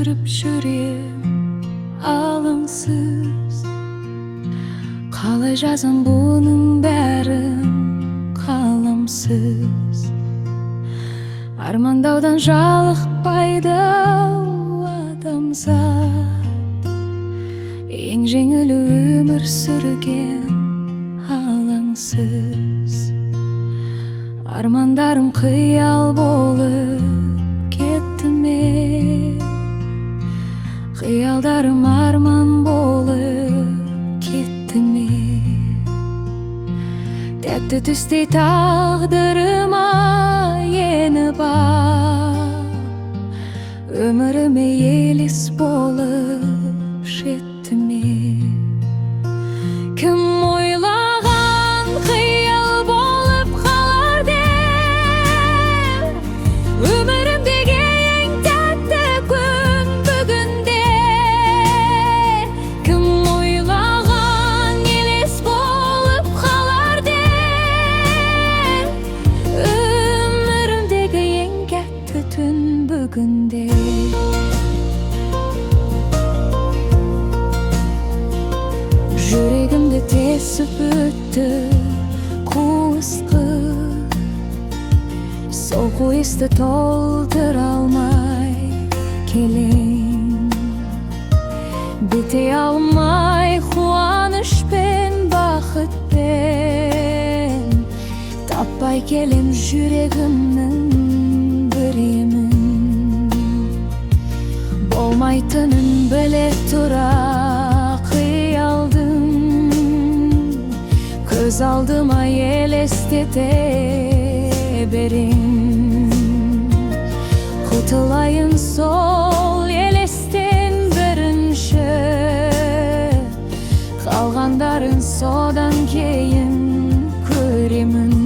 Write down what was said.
sürüp жүрем алаңсыз. Қалай жазам бұның бәрін қаламсыз. Армандаудан жалықпайды адамзат, ең жеңіл өмір сүрген алаңсыз. Армандарым қиял болып кетті ме, қиялдарым арман болып кетті ме. Тәтті түстей тағдырыма еніп ап, өміріме елес болып жетті ме. Кім ойлаған қиял болып қалар деп, өмірімдегі ең тәтті күн бүгінде. Кім ойлаған елес болып қалар деп, өмірімдегі ең тәтті түн бүгінде. Жүрегімді тесіп өтті қуысқыр, сол қуысты толтыра алмай келем. Бете алмай қуаныш пен бақытпен, таппай келем жүрегімнің бір емін. Болмайтынын біле тұра қиялдың, көз алдыма елестете берем. Құтылайын сол елестен бірінші, қалғандарын содан кейін көремін.